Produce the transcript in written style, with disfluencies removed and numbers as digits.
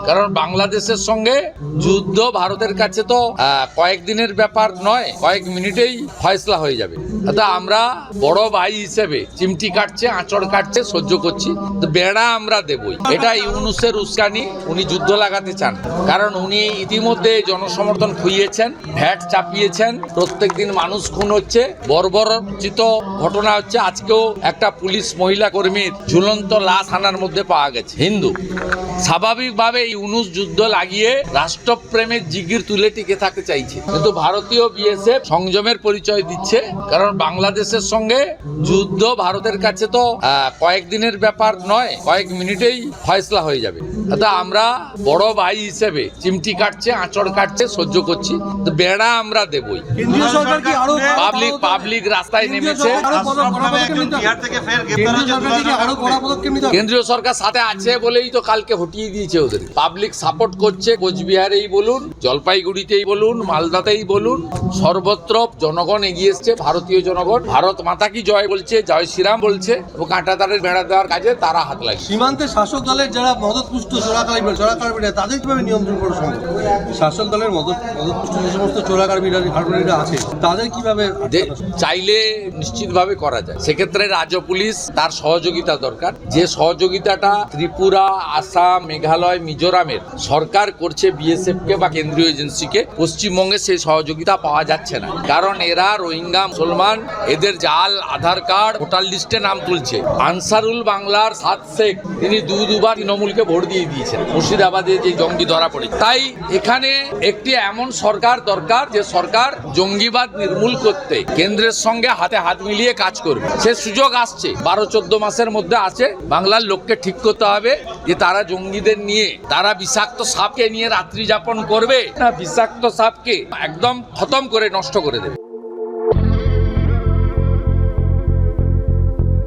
কারণ বাংলাদেশের সঙ্গে যুদ্ধ ভারতের কাছে তো কয়েকদিনের ব্যাপার নয়, কয়েক মিনিটেই ফয়সলা হয়ে যাবে। আমরা বড় ভাই হিসেবে চিমটি কাটছে, আঁচড় কাটছে, সহ্য করছি, তো বেড়া আমরা দেবই। এটা ইউনূসের উস্কানি, উনি যুদ্ধ লাগাতে চান, কারণ উনি ইতিমধ্যে জনসমর্থন খুইয়েছেন, ভ্যাট চাপিয়েছেন, প্রত্যেকদিন মানুষ খুন হচ্ছে, বর্বরচিত ঘটনা হচ্ছে। আজকেও একটা পুলিশ মহিলা কর্মীর ঝুলন্ত লাশ থানার মধ্যে পাওয়া গেছে। হিন্দু স্বাভাবিকভাবে ইউনূস যুদ্ধ লাগিয়ে রাষ্ট্রপ্রেমের জিগির তুলে টিকে থাকতে চাইছে, কিন্তু ভারতীয় বিএসএফ সংযমের পরিচয় দিচ্ছে, কারণ বাংলাদেশের সঙ্গে যুদ্ধ ভারতের কাছে তো কয়েকদিনের ব্যাপার নয়, কয়েক মিনিটেই ফয়সলা হয়ে যাবে। আমরা বড় ভাই হিসেবে চিমটি কাটছে, আঁচড় কাটছে, সহ্য করছি, তো বেড়া আমরা দেবই। পাবলিক রাস্তায় নেমেছে, কেন্দ্রীয় সরকার সাথে আছে বলেই তো কালকে হটিয়ে দিয়েছে ওদের। পাবলিক সাপোর্ট করছে, কোচবিহারেই বলুন, জলপাইগুড়িতেই বলুন, মালদাতেই বলুন, সর্বত্র জনগণ এগিয়ে এসছে। ভারতীয় জনগণ ভারত মাতা কি জয় বলছে, জয় শ্রীরাম বলছে, এবং কাঁটাতারের বেড়া দেওয়ার কাজে তারা হাত লাগে। সীমান্তে শাসক দলের যারা মদতপুষ্ট চোরাকারবিরা তাদের কিভাবে নিয়ন্ত্রণ করা সম্ভব? শাসক দলের মদতপুষ্ট যে সমস্ত চোরাকারবিরা আছে তাদের কিভাবে চাইলে নিশ্চিতভাবে করা যায়। সেক্ষেত্রে রাজ্য পুলিশ তার সহযোগিতা দরকার, যে সহযোগিতাটা ত্রিপুরা, আসাম, মেঘালয়, মিজোরামের সরকার করছে বিএসএফ কে বা কেন্দ্রীয় এজেন্সিকে, পশ্চিমবঙ্গে সেই সহযোগিতা পাওয়া যাচ্ছে না। কারণ এরা রোহিঙ্গা মুসলমান, এদের জাল আধার কার্ড ভোটার লিস্টে নাম তুলছে। আনসারুল বাংলার সাদ শেখ তিনি দুবার তৃণমূলকে ভোট দিয়ে দিয়েছেন মুর্শিদাবাদে যে জঙ্গি ধরা পড়ে। তাই এখানে একটি এমন সরকার দরকার যে সরকার জঙ্গিবাদ নির্মূল করতে কেন্দ্রের সঙ্গে হাতে হাত মিলিয়ে কাজ করবে। সে সুযোগ আসছে, 12-14 মাসের মধ্যে আছে। বাংলার লোককে ঠিক করতে হবে যে তারা জঙ্গিদের নিয়ে, তারা বিষাক্ত সাপকে নিয়ে রাত্রি যাপন করবে না বিষাক্ত সাপকে একদম খতম করে নষ্ট করে দেবে।